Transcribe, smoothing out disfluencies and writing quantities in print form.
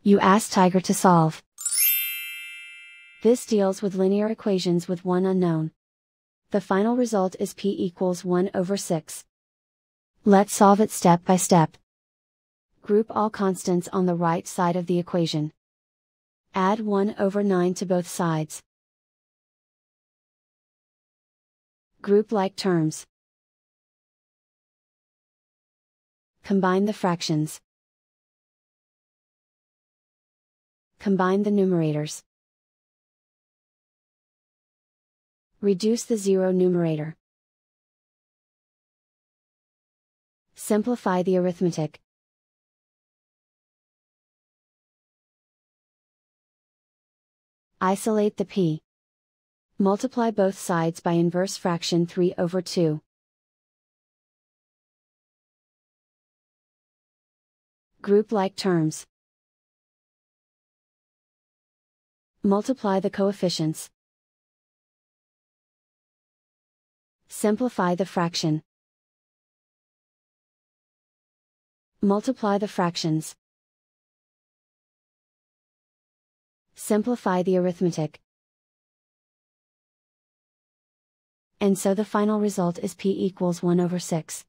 You ask Tiger to solve. This deals with linear equations with one unknown. The final result is p equals 1 over 6. Let's solve it step by step. Group all constants on the right side of the equation. Add 1 over 9 to both sides. Group like terms. Combine the fractions. Combine the numerators. Reduce the zero numerator. Simplify the arithmetic. Isolate the p. Multiply both sides by inverse fraction 3 over 2. Group like terms. Multiply the coefficients. Simplify the fraction. Multiply the fractions. Simplify the arithmetic. And so the final result is p equals 1 over 6.